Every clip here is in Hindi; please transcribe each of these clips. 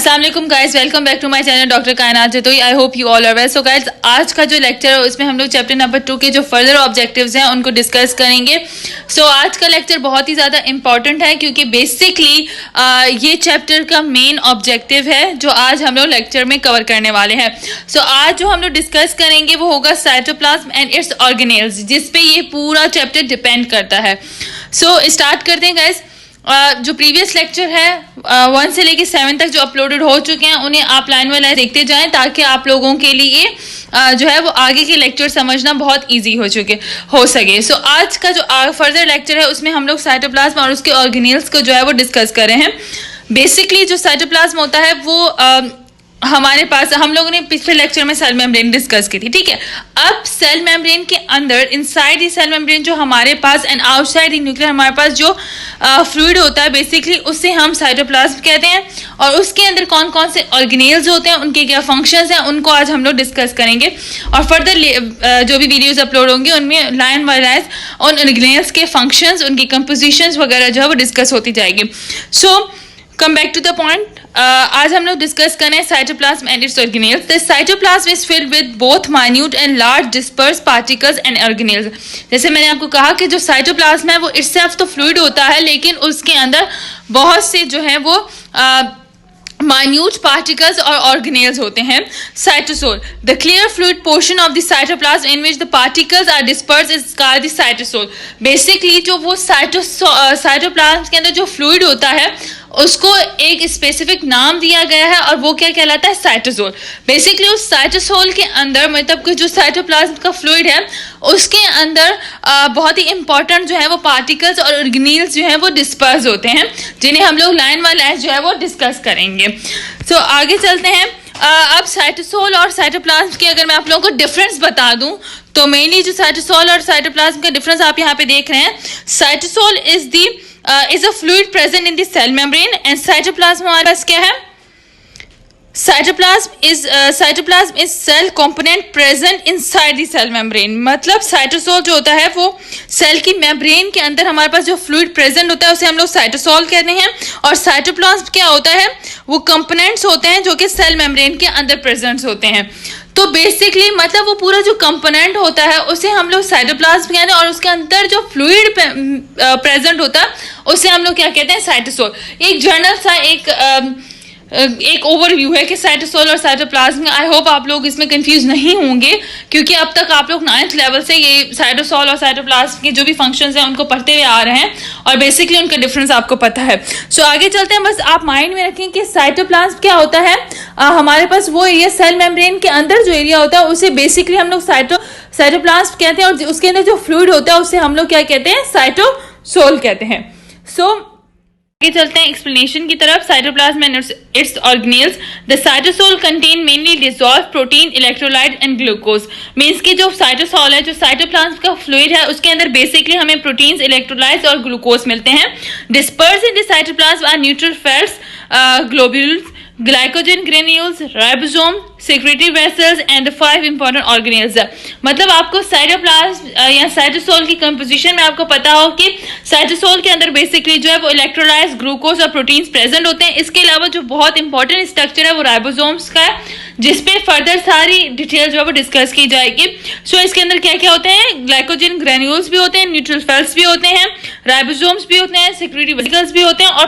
अस्सलाम वालेकुम guys, welcome back to my channel doctor Kainat Jatoi. I hope you all are well. So guys, आज का जो लेक्चर है उसमें हम लोग चैप्टर नंबर 2 के जो फर्दर ऑब्जेक्टिव्स हैं उनको डिस्कस करेंगे। सो आज का लेक्चर बहुत ही ज़्यादा इंपॉर्टेंट है क्योंकि बेसिकली ये चैप्टर का मेन ऑब्जेक्टिव है जो आज हम लोग लेक्चर में कवर करने वाले हैं। सो आज जो हम लोग डिस्कस करेंगे वो होगा साइटोप्लाज्म एंड इट्स ऑर्गेनेल्स, जिस पे ये पूरा चैप्टर डिपेंड करता है। सो स्टार्ट करते हैं गाइस। जो प्रीवियस लेक्चर है 1 से लेके 7 तक जो अपलोडेड हो चुके हैं उन्हें आप लाइन बाय लाइन देखते जाएं ताकि आप लोगों के लिए जो है वो आगे के लेक्चर समझना बहुत इजी हो सके। सो आज का जो फर्दर लेक्चर है उसमें हम लोग साइटोप्लाज्म और उसके ऑर्गेनेल्स को जो है वो डिस्कस कर रहे हैं। बेसिकली जो साइटोप्लाज्म होता है वो हमारे पास, हम लोगों ने पिछले लेक्चर में सेल मेम्ब्रेन डिस्कस की थी, ठीक है। अब सेल मेम्ब्रेन के अंदर, इनसाइड द सेल मेम्ब्रेन जो हमारे पास एंड आउटसाइड द न्यूक्लियर हमारे पास जो फ्लूइड होता है बेसिकली उसे हम साइटोप्लाज्म कहते हैं। और उसके अंदर कौन कौन से ऑर्गेनेल्स होते हैं, उनके क्या फंक्शंस हैं, उनको आज हम लोग डिस्कस करेंगे। और फर्दर जो भी वीडियोज अपलोड होंगे उनमें लाइन बाय लाइन उन ऑर्गेनेल्स के फंक्शंस, उनकी कंपोजिशंस वगैरह जो है वो डिस्कस होती जाएगी। So come back to the point. आज हम लोग डिस्कस करें cytoplasm and its organelles. The cytoplasm is filled with both minute and large disperse particles and organelles. जैसे मैंने आपको कहा कि जो साइटोप्लाज्म है वो इटसेल्फ तो फ्लूइड होता है, लेकिन उसके अंदर बहुत से जो है वो माइन्यूट पार्टिकल्स और ऑर्गेनेल्स होते हैं। Cytosol, the clear fluid portion of the cytoplasm in which the particles are disperse is called the cytosol. Basically जो वो साइटोप्लाज्म के अंदर जो फ्लूइड होता है उसको एक स्पेसिफिक नाम दिया गया है और वो क्या कहलाता है, साइटोसोल। बेसिकली उस साइटोसोल के अंदर, मतलब कि जो साइटोप्लाज्म का फ्लूइड है उसके अंदर बहुत ही इंपॉर्टेंट जो है वो पार्टिकल्स और ऑर्गेनेल्स जो है वो डिस्पर्स होते हैं, जिन्हें हम लोग लाइन बाय लाइन जो है वो डिस्कस करेंगे। सो आगे चलते हैं। अब साइटोसोल और साइटोप्लाज्म की अगर मैं आप लोगों को डिफरेंस बता दूं तो मेनली जो साइटोसोल और साइटोप्लाज्म का डिफरेंस आप यहाँ पे देख रहे हैं। Cytosol is a fluid present in the cell membrane and cytoplasm हमारे पास क्या है, cytoplasm is cell component present inside the cell membrane। मतलब साइटोसोल जो होता है वो सेल की मेम्ब्रेन के अंदर हमारे पास जो फ्लूइड प्रेजेंट होता है उसे हम लोग साइटोसोल कहते हैं। और साइटोप्लाज्म क्या होता है, वो कंपोनेंट्स होते हैं जो कि सेल मेम्ब्रेन के अंदर प्रेजेंट होते हैं। तो बेसिकली मतलब वो पूरा जो कंपोनेंट होता है उसे हम लोग साइटोप्लाज्म कहते हैं और उसके अंदर जो फ्लूइड प्रेजेंट होता है उसे हम लोग क्या कहते हैं, साइटोसोल। एक जनरल सा एक ओवरव्यू है कि साइटोसोल और साइटोप्लाज्म। आई होप आप लोग इसमें कंफ्यूज नहीं होंगे क्योंकि अब तक आप लोग 9th लेवल से ये साइटोसोल और साइटोप्लाज्म के जो भी फंक्शंस हैं उनको पढ़ते हुए आ रहे हैं और बेसिकली उनका डिफरेंस आपको पता है। सो आगे चलते हैं। बस आप माइंड में रखें कि साइटोप्लाज्म क्या होता है। हमारे पास वो एरिया सेल मेम्ब्रेन के अंदर जो एरिया होता है उसे बेसिकली हम लोग साइटोप्लाज्म कहते हैं और उसके अंदर जो फ्लूइड होता है उसे हम लोग क्या कहते हैं, साइटोसोल कहते हैं। सो आगे चलते हैं एक्सप्लेनेशन की तरफ। Cytoplasm and its organelles. The cytosol contain mainly dissolve protein, electrolyte and glucose. Means कि जो साइटोसोल है, जो साइटोप्लाज्म का फ्लूइड है, उसके अंदर बेसिकली हमें प्रोटीन्स, इलेक्ट्रोलाइट्स और ग्लूकोज मिलते हैं। Disperse in the cytoplasm are neutrophils, globules, glycogen granules, ribosome, secretory vessels and 5 important organelles. मतलब आपको साइटोप्लाज्म या साइटोसोल की कंपोजिशन में आपको पता हो कि साइटोसोल के अंदर बेसिकली जो है वो इलेक्ट्रोलाइट्स, ग्लूकोज और प्रोटीन्स प्रेजेंट होते हैं। इसके अलावा जो बहुत इंपॉर्टेंट स्ट्रक्चर है वो राइबोसोम्स का है, जिसपे फर्दर सारी डिटेल जो है वो डिस्कस की जाएगी। सो इसके अंदर क्या क्या होते हैं, ग्लाइकोजन ग्रेन्यूल्स भी होते हैं, न्यूट्रोफिल्स भी होते हैं, राइबोसोम्स भी होते हैं, सेक्रेटरी वेसिकल्स भी होते हैं और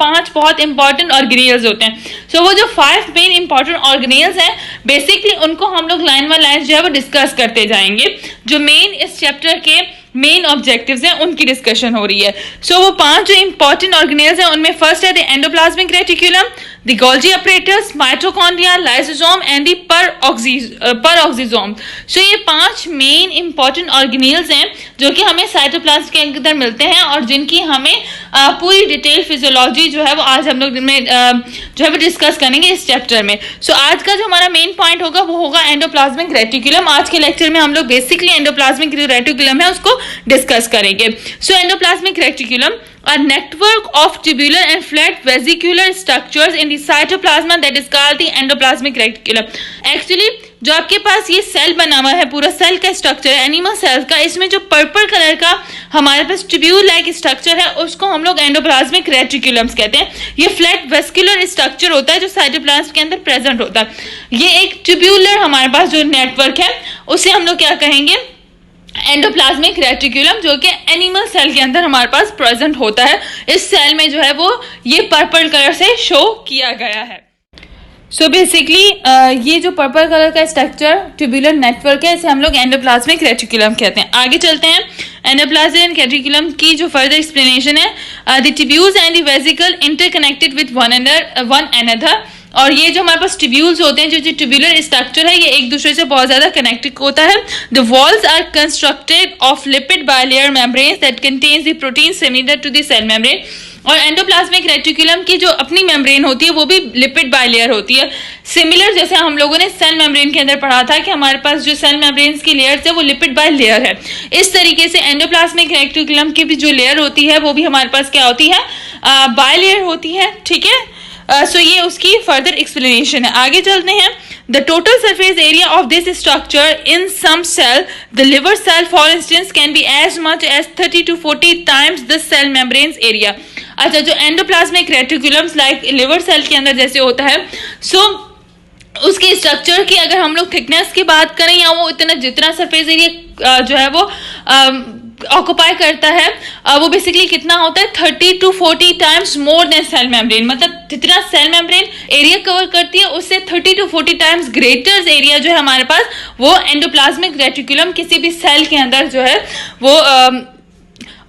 5 बहुत इंपॉर्टेंट ऑर्गेनेल्स होते हैं। सो वो जो 5 मेन इंपॉर्टेंट ऑर्गेनेल्स हैं बेसिकली उनको हम लोग लाइन बाय लाइन जो है वो डिस्कस करते जाएंगे। जो मेन इस चैप्टर के मेन ऑब्जेक्टिव्स हैं उनकी डिस्कशन हो रही है। सो वो 5 जो इंपॉर्टेंट ऑर्गेनेल्स हैं उनमें फर्स्ट है the endoplasmic reticulum, the Golgi apparatus, mitochondria, lysosome and the peroxisome. So ये 5 मेन इंपॉर्टेंट ऑर्गेनेल्स हैं जो कि हमें साइटोप्लाज्म के अंदर मिलते हैं और जिनकी हमें पूरी डिटेल फिजियोलॉजी जो है वो आज हम लोग जो है वो डिस्कस करेंगे इस चैप्टर में। सो आज का जो हमारा मेन पॉइंट होगा वो होगा एंडोप्लाज्मिक रेटिकुलम। आज के लेक्चर में हम लोग बेसिकली एंडोप्लाज्मिक रेटिकुलम है उसको डिस्कस करेंगे। So endoplasmic reticulum a network of tubular and flat vesicular structures in the cytoplasm that is called the endoplasmic reticulum. Actually जो आपके पास ये सेल बना हुआ है, पूरा सेल का स्ट्रक्चर है एनिमल सेल का, इसमें जो पर्पल कलर का हमारे पास ट्यूब्यूल लाइक स्ट्रक्चर है उसको हम लोग एंडोप्लाज्मिक रेटिकुलम्स कहते हैं। ये फ्लैट वेस्कुलर स्ट्रक्चर होता है जो साइटोप्लाज्म के अंदर प्रेजेंट होता है। ये एक ट्यूब्यूलर हमारे पास जो नेटवर्क है उसे हम लोग क्या कहेंगे, एंडोप्लाज्मिक रेटिकुलम, जो कि एनिमल सेल के अंदर हमारे पास प्रेजेंट होता है। इस सेल में जो है वो ये पर्पल कलर से शो किया गया है। सो बेसिकली ये जो पर्पल कलर का स्ट्रक्चर ट्यूबुलर नेटवर्क है इसे हम लोग एंडोप्लाज्मिक रेटिकुलम कहते हैं। आगे चलते हैं, एंडोप्लाज्मिक रेटिकुलम की जो फर्दर एक्सप्लेनेशन है, the tubules and the vesicle interconnected with one another. और ये जो हमारे पास ट्यूब्यूल्स होते हैं, जो ट्यूबुलर स्ट्रक्चर है, ये एक दूसरे से बहुत ज्यादा कनेक्टेड होता है। The walls are constructed of lipid bilayer membranes that contains the protein similar to the cell membrane. और एंडोप्लाज्मिक रेटिकुलम की जो अपनी मेम्ब्रेन होती है वो भी लिपिड बायलेयर होती है, सिमिलर जैसे हम लोगों ने सेल मेम्ब्रेन के अंदर पढ़ा था कि हमारे पास जो सेल मेम्ब्रेन की लेयर्स है वो लिपिड बायलेयर है। इस तरीके से एंडोप्लाज्मिक रेटिकुलम की भी जो लेयर होती है वो भी हमारे पास क्या होती है, बायलेयर होती है। ठीक है, सो ये उसकी फर्दर एक्सप्लेनेशन है। आगे चलते हैं, the total surface area of this structure in some cell, the liver cell for instance, can be as much as 30 to 40 times the cell membrane area. अच्छा, जो endoplasmic reticulums like liver cell के अंदर जैसे होता है, सो उसके स्ट्रक्चर की अगर हम लोग थिकनेस की बात करें या वो इतना जितना सरफेस एरिया जो है वो ऑक्युपाई करता है, वो बेसिकली कितना होता है, 30 to 40 times more than cell membrane. मतलब जितना सेल मेम्ब्रेन एरिया कवर करती है उससे 30 to 40 टाइम्स ग्रेटर एरिया जो है हमारे पास वो एंडोप्लाज्मिक रेटिकुलम किसी भी सेल के अंदर जो है वो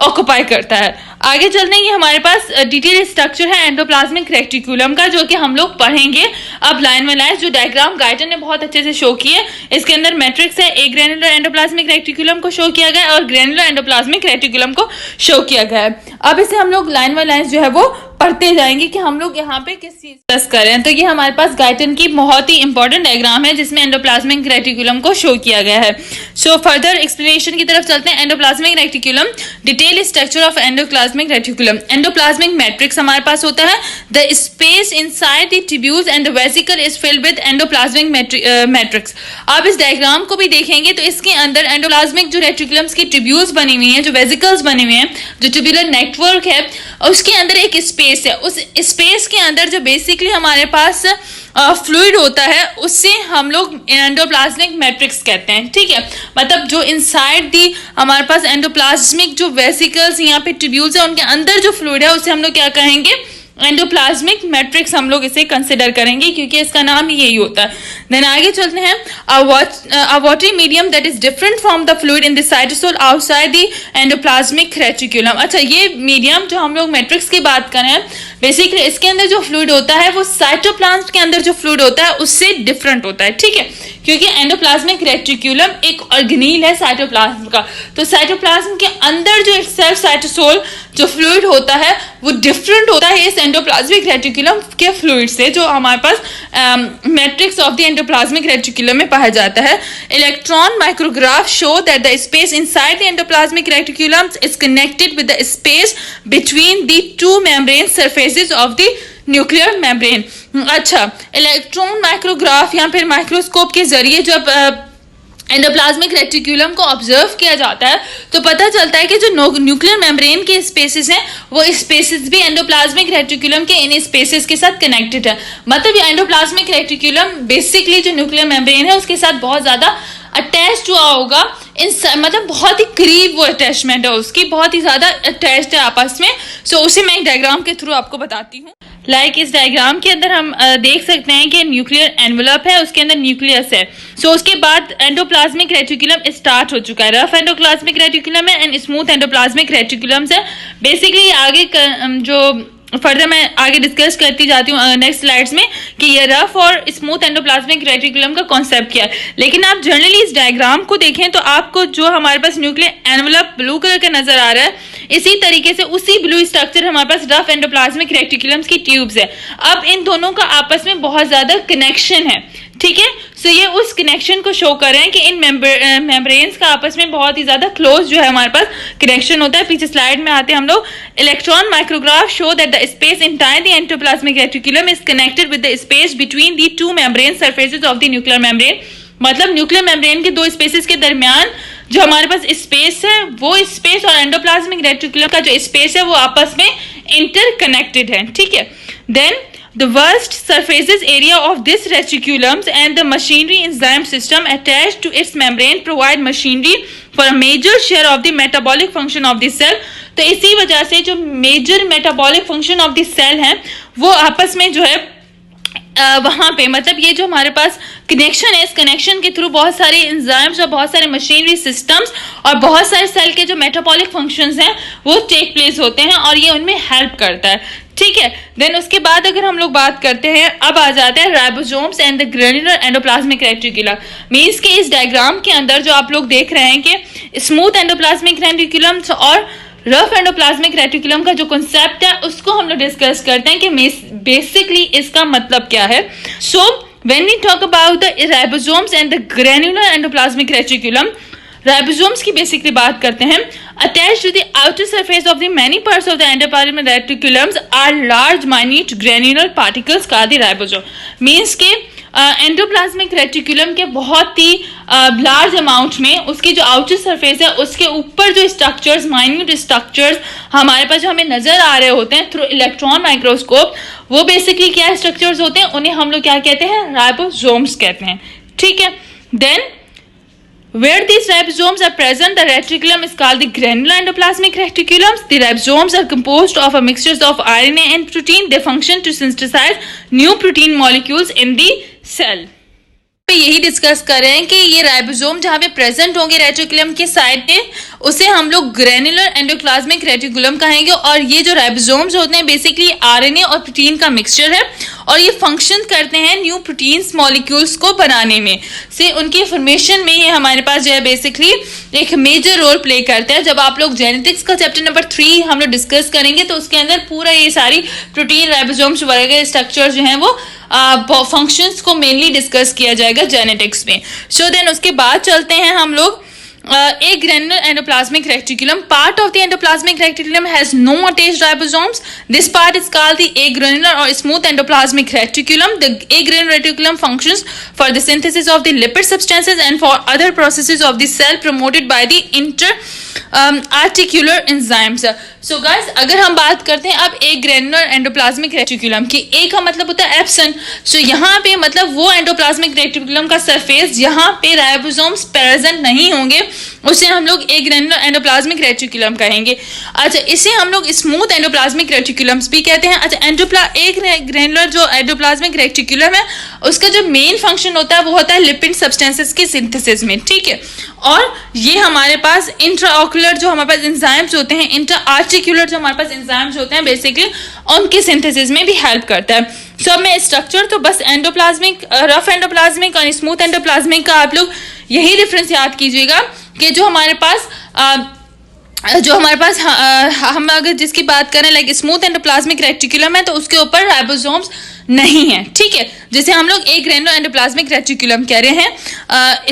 ऑक्युपाई करता है। आगे चलते हैं, ये हमारे पास डिटेल स्ट्रक्चर है एंडोप्लाज्मिक रेटिकुलम का, जो कि हम लोग पढ़ेंगे अब लाइन में लाइन। जो डायग्राम गाइटन ने बहुत अच्छे से शो की है, इसके अंदर मैट्रिक्स है, एक ग्रेनुलर एंडोप्लाज्मिक रेटिकुलम को शो किया गया है और ग्रेनुलर एंडोप्लाज्मिक रेटिकुलम को शो किया गया है। अब इसे हम लोग लाइन बाय लाइन जो है वो पढ़ते जाएंगे कि हम लोग यहाँ पे किस चीज डिस्कस कर रहे हैं। तो ये हमारे पास गाइटन की बहुत ही इंपॉर्टेंट डायग्राम है जिसमें एंडोप्लाज्मिक रेटिकुलम को शो किया गया है। सो फर्दर एक्सप्लेनेशन की तरफ चलते हैं। Endoplasmic reticulum, detail structure of endoplasmic reticulum. Endoplasmic matrix हमारे पास होता है, the space inside the tubules and the vesicle is filled with endoplasmic matrix. आप इस डायग्राम को भी देखेंगे तो इसके अंदर एंडोप्लाज्मिक जो रेटिकुलम्स की ट्यूब्यूल्स बनी हुई हैं, जो वेसिकल्स बने हुए हैं, जो ट्यूबुलर नेटवर्क है, उसके अंदर एक स्पेस है। उस स्पेस के अंदर जो बेसिकली हमारे पास फ्लूइड होता है उससे हम लोग एंडोप्लाज्मिक मैट्रिक्स कहते हैं। ठीक है, मतलब जो इनसाइड दी हमारे पास एंडोप्लाज्मिक जो वेसिकल्स यहाँ पे ट्यूब्यूल्स है उनके अंदर जो फ्लूइड है उसे हम लोग क्या कहेंगे, एंडोप्लाज्मिक मैट्रिक्स हम लोग इसे कंसिडर करेंगे क्योंकि इसका नाम ही यही होता है। देन आगे चलते हैं, a watery medium that is different from the fluid in the cytosol outside the endoplasmic reticulum। अच्छा, ये मीडियम जो हम लोग मैट्रिक्स की बात कर रहे हैं, बेसिकली इसके अंदर जो फ्लूइड होता है वो साइटोप्लाज्म के अंदर जो फ्लूइड होता है उससे डिफरेंट होता है। ठीक है, क्योंकि एंडोप्लाज्मिक रेटिकुलम एक ऑर्गेनील है साइटोप्लाज्म का, तो साइटोप्लाज्म के अंदर जो सेल्फ साइटोसोल जो फ्लूइड होता है वो डिफरेंट होता है इस एंडोप्लाज्मिक रेटिकुलम के फ्लूइड से, जो हमारे पास matrix of the endoplasmic reticulum में पाया जाता है। Electron micrograph show that the space inside the endoplasmic reticulum is connected with the space between the two membrane surfaces of the nuclear membrane. अच्छा, इलेक्ट्रॉन माइक्रोग्राफ या फिर माइक्रोस्कोप के जरिए जब एंडोप्लाज्मिक रेटिकुलम को ऑब्जर्व किया जाता है तो पता चलता है कि जो न्यूक्लियर मेम्ब्रेन के स्पेसेस हैं वो स्पेसेस भी एंडोप्लाज्मिक रेटिकुलम के इन स्पेसेस के साथ कनेक्टेड है। मतलब ये एंडोप्लाज्मिक रेटिकुलम बेसिकली जो न्यूक्लियर मेम्ब्रेन है उसके साथ बहुत ज्यादा अटैच्ड हुआ होगा, मतलब बहुत ही करीब वो अटैचमेंट है उसकी, बहुत ही ज्यादा अटैच्ड है आपस में। सो उसे मैं एक डायग्राम के थ्रू आपको बताती हूँ। इस डायग्राम के अंदर हम देख सकते हैं कि न्यूक्लियर एनवलप है, उसके अंदर न्यूक्लियस है। सो उसके बाद एंडोप्लाज्मिक रेटिकुलम स्टार्ट हो चुका है। रफ एंडोप्लाज्मिक रेटिकुलम है एंड स्मूथ एंडोप्लाज्मिक रेटिकुलम्स है। बेसिकली आगे जो फर्दर मैं आगे डिस्कस करती जाती हूँ नेक्स्ट स्लाइड्स में कि ये रफ और स्मूथ एंडोप्लाज्मिक रेटिकुलम का कॉन्सेप्ट क्या है। लेकिन आप जनरली इस डायग्राम को देखें तो आपको जो हमारे पास न्यूक्लियर एनवलप ब्लू कलर का नजर आ रहा है, इसी तरीके से उसी ब्लू स्ट्रक्चर हमारे पास रफ एंडोप्लाज्मिक रेटिकुलम्स की ट्यूब्स है। अब इन दोनों का आपस में बहुत ज्यादा कनेक्शन है। ठीक है, सो ये उस कनेक्शन को शो कर रहे हैं कि इन मेम्ब्रेन्स का आपस में बहुत ही ज्यादा क्लोज जो है हमारे पास कनेक्शन होता है। पीछे स्लाइड में आते हैं हम लोग। Electron micrograph show that the space inside the endoplasmic reticulum is connected with the space between the two membrane surfaces of the nuclear membrane. मतलब न्यूक्लियर मेम्ब्रेन के दो स्पेसेस के दरमियान जो हमारे पास स्पेस है, वो स्पेस और एंडोप्लाज्मिक रेटिकुलम का जो स्पेस है वो आपस में इंटरकनेक्टेड है, ठीक है। Then the vast surfaces area of this reticulums and the machinery enzyme system attached to its membrane provide machinery for a major share of the metabolic function of the cell। तो इसी वजह से जो major metabolic function of the cell है वो आपस में जो है वहां पे, मतलब ये जो हमारे पास कनेक्शन है, इस कनेक्शन के थ्रू बहुत सारे एंजाइम्स और बहुत सारे मशीनरी सिस्टम्स और बहुत सारे सेल के जो मेटाबॉलिक फंक्शंस हैं वो टेक प्लेस होते हैं और ये उनमें हेल्प करता है, ठीक है। देन उसके बाद अगर हम लोग बात करते हैं, अब आ जाते हैं ribosomes and the granular endoplasmic reticulum. Means के इस डायग्राम के अंदर जो आप लोग देख रहे हैं कि स्मूथ एंडोप्लाज्मिक रेटिकुलम और रफ एंडोप्लाज्मिक रेटिकुलम का जो कॉन्सेप्ट है उसको हम लोग डिस्कस करते हैं कि बेसिकली इसका मतलब क्या है। So when we talk about the ribosomes and the granular endoplasmic reticulum, ribosomes की बेसिकली बात करते हैं। Attached to the outer surface of the many parts of the endoplasmic reticulums are large minute granular particles का द राइबोसोम। मींस के एंडोप्लाज्मिक रेटिकुलम के बहुत ही लार्ज अमाउंट में उसकी जो आउटर सरफेस है उसके ऊपर जो स्ट्रक्चर्स, माइन्यूट स्ट्रक्चर्स हमारे पास जो हमें नजर आ रहे होते हैं थ्रू इलेक्ट्रॉन माइक्रोस्कोप, वो बेसिकली क्या स्ट्रक्चर्स होते हैं, उन्हें हम लोग क्या कहते हैं, राइबोसोम्स कहते हैं, ठीक है। Then where these ribosomes are present, the reticulum is called the granular endoplasmic reticulums. The ribosomes are composed of a mixture of RNA and protein. They function to synthesize new protein molecules in the cell. पे यही डिस्कस कर रहे हैं कि ये राइबोसोम जहाँ पे प्रेजेंट होंगे रेटिकुलम के साइड पे, उसे हम लोग ग्रेनुलर एंडोप्लाज्मिक रेटिकुलम कहेंगे। और ये जो राइबोसोम्स होते हैं बेसिकली आरएनए और प्रोटीन का मिक्सचर है और ये फंक्शन करते हैं न्यू प्रोटीन्स मॉलिक्यूल्स को बनाने में से उनकी फॉर्मेशन में ये हमारे पास जो है बेसिकली एक मेजर रोल प्ले करता है। जब आप लोग जेनेटिक्स का चैप्टर नंबर 3 हम लोग डिस्कस करेंगे तो उसके अंदर पूरा ये सारी प्रोटीन राइबोसोम्स वगैरह स्ट्रक्चर जो हैं वो फंक्शंस को मेनली डिस्कस किया जाएगा जेनेटिक्स में। सो देन उसके बाद चलते हैं हम लोग a granular endoplasmic reticulum. Part of the endoplasmic reticulum has no attached ribosomes. This part is called the agranular or smooth endoplasmic reticulum. The agranular reticulum functions for the synthesis of the lipid substances and for other processes of the cell promoted by the articular enzymes. So guys, अगर हम बात करते हैं अब एक ग्रेनुलर एंडोप्लाज्मिक रेटिकुलम की, ए का मतलब होता है एब्सेंट। सो यहाँ पे मतलब वो एंडोप्लाज्मिक रेटिकुलम का सरफेस जहाँ पे राइबोसोम्स प्रेजेंट नहीं होंगे उसे हम लोग एक ग्रेनुलर एंडोप्लाज्मिक रेटिकुलम कहेंगे। अच्छा, इसे हम लोग स्मूथ एंडोप्लाज्मिक रेटिकुलम्स भी कहते हैं। अच्छा, एक ग्रेनुलर जो एंडोप्लाज्मिक रेटिकुलम है उसका जो मेन फंक्शन होता है वो होता है लिपिड सब्सटेंसेस की सिंथेसिस में, ठीक है। और ये हमारे पास इंट्राऑक्यूलर जो हमारे पास एंजाइम्स होते हैं, इंट्रा आर्टिकुलर जो हमारे पास एंजाइम्स होते हैं बेसिकली उनके सिंथेसिस में भी हेल्प करता है। सो अब मैं स्ट्रक्चर तो बस एंडोप्लाज्मिक, रफ एंडोप्लाज्मिक और स्मूथ एंडोप्लाज्मिक का आप लोग यही डिफरेंस याद कीजिएगा कि जो हमारे पास हम अगर जिसकी बात करें लाइक स्मूथ एंडोप्लाज्मिक रेटिकुलम है तो उसके ऊपर राइबोसोम्स नहीं है, ठीक है, जिसे हम लोग एक ग्रेनुलर एंडोप्लाज्मिक रेटिकुलम कह रहे हैं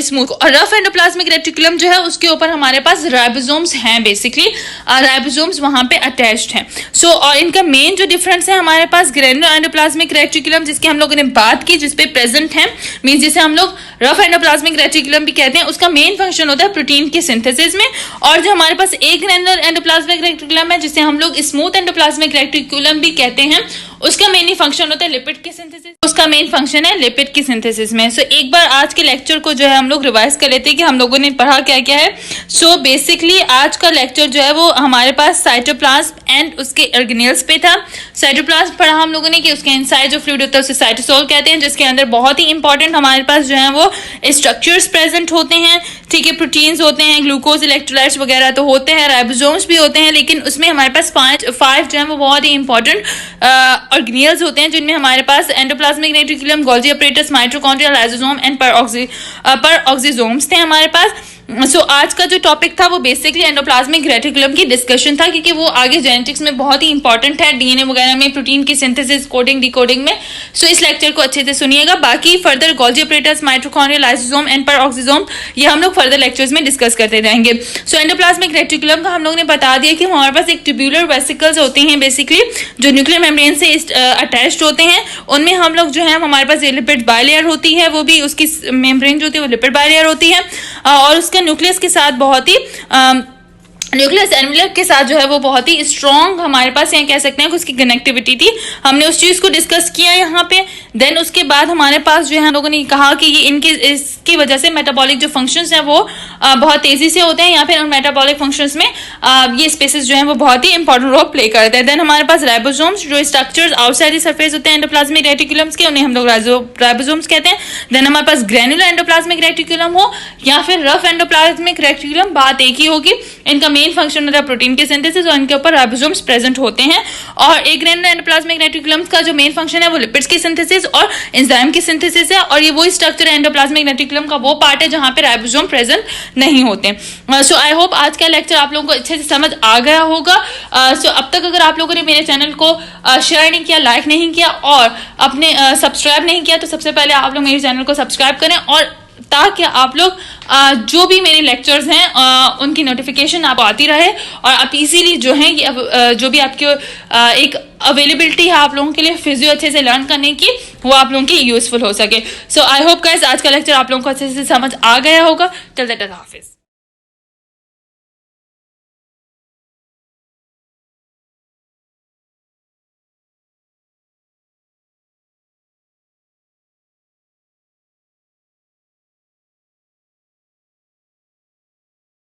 स्मूथ। और रफ एंडोप्लाज्मिक रेटिकुलम जो है उसके ऊपर हमारे पास राइबोसोम्स हैं, बेसिकली राइबोसोम्स वहां पे अटैच्ड हैं। सो और इनका मेन जो डिफरेंस है हमारे पास ग्रेनुलर एंडोप्लाज्मिक रेटिकुलम जिसकी हम लोगों ने बात की जिसपे प्रेजेंट है, मीन जिसे हम लोग रफ एंडोप्लाज्मिक रेटिकुलम भी कहते हैं, उसका मेन फंक्शन होता है प्रोटीन के सिंथेसिस में। और जो हमारे पास एक ग्रेनुलर एंडोप्लाज्मिक रेटिकुलम है जिसे हम लोग स्मूथ एंडोप्लाज्मिक रेटिकुलम भी कहते हैं, उसका मेन फंक्शन होता है लिपिड की सिंथेसिस, उसका मेन फंक्शन है लिपिड की सिंथेसिस में। सो एक बार आज के लेक्चर को जो है हम लोग रिवाइज कर लेते हैं कि हम लोगों ने पढ़ा क्या क्या है। सो बेसिकली आज का लेक्चर जो है वो हमारे पास साइटोप्लाज्म एंड उसके ऑर्गेनेल्स पे था। साइटोप्लाज्म पढ़ा हम लोगों ने कि उसके इनसाइड जो फ्लूइड होता है उसे साइटोसोल कहते हैं, जिसके अंदर बहुत ही इंपॉर्टेंट हमारे पास जो है वो स्ट्रक्चर्स प्रेजेंट होते हैं, ठीक है, प्रोटीन्स होते हैं, ग्लूकोज, इलेक्ट्रोलाइट्स वगैरह तो होते हैं, राइबोसोम्स भी होते हैं, लेकिन उसमें हमारे पास 5 जो है वो बहुत ही इंपॉर्टेंट ऑर्गेनेल्स होते हैं जिनमें हमारे पास endoplasmic reticulum, Golgi apparatus, mitochondria, lysosome and peroxisomes थे हमारे पास। सो आज का जो टॉपिक था वो बेसिकली एंडोप्लाज्मिक रेटिकुलम की डिस्कशन था, क्योंकि वो आगे जेनेटिक्स में बहुत ही इंपॉर्टेंट है, डीएनए वगैरह में, प्रोटीन की सिंथेसिस, कोडिंग, डिकोडिंग में। सो इस लेक्चर को अच्छे से सुनिएगा। बाकी further Golgi operators, mitochondria, lysosome and peroxisome ये हम लोग फर्दर लेक्चर्स में डिस्कस करते रहेंगे। सो एंडोप्लाज्मिक रेटिकुलम का हम लोग ने बता दिया कि हमारे पास एक ट्यूब्यूलर वेसिकल्स होते हैं बेसिकली, जो न्यूक्लियर मेम्ब्रेन से अटैच्ड होते हैं। उनमें हम लोग जो है हमारे पास लिपिड बायलेयर होती है, वो भी उसकी मेम्ब्रेन जो होती है वो लिपिड बायलेयर होती है, और उसका न्यूक्लियस के साथ बहुत ही न्यूक्लियस एनवेलप के साथ जो है वो बहुत ही स्ट्रॉन्ग हमारे पास यहाँ कह सकते हैं कि उसकी कनेक्टिविटी थी। हमने उस चीज को डिस्कस किया यहाँ पे। देन उसके बाद हमारे पास जो है हम लोगों ने कहा कि ये इसकी वजह से मेटाबॉलिक जो फंक्शंस हैं वो बहुत तेजी से होते हैं। यहाँ पे उन मेटाबॉलिक फंक्शंस में ये स्पेसेस जो है वो बहुत ही इंपॉर्टेंट रोल प्ले करते हैं। देन हमारे पास राइबोसोम्स, जो स्ट्रक्चर्स आउटसाइड द सरफेस होते हैं एंडोप्लाज्मिक रेटिकुलम्स के, उन्हें हम लोग राइबोसोम्स कहते हैं। देन हमारे पास ग्रेनुलर एंडोप्लाज्मिक रेटिकुलम हो या फिर रफ एंडोप्लाज्मिक रेटिकुलम, बात एक ही होगी। इनका मेन फंक्शन होता है प्रोटीन के सिंथेसिस और इनके ऊपर राइबोसोम्स प्रेजेंट होते हैं। और एक ग्रेनुलर एंडोप्लाज्मिक रेटिकुलम का जो मेन फंक्शन है वो लिपिड्स की सिंथेसिस और एंजाइम की सिंथेसिस है, और ये वो स्ट्रक्चर है एंडोप्लाज्मिक रेटिकुलम का वो पार्ट है जहां पे राइबोसोम प्रेजेंट नहीं होते। सो आई होप आज का लेक्चर आप लोगों को अच्छे से समझ आ गया होगा। सो अब तक अगर आप लोगों ने मेरे चैनल को शेयर नहीं किया, लाइक नहीं किया और अपने सब्सक्राइब नहीं किया, तो सबसे पहले आप लोग मेरे चैनल को सब्सक्राइब करें, और ताकि आप लोग जो भी मेरे लेक्चर्स हैं उनकी नोटिफिकेशन आपको आती रहे, और आप इजीली जो है ये जो भी आपके एक अवेलेबिलिटी है आप लोगों के लिए फिजियो अच्छे से लर्न करने की, वो आप लोगों की यूजफुल हो सके। सो आई होप गाइस आज का लेक्चर आप लोगों को अच्छे से समझ आ गया होगा। Till that, Hafiz.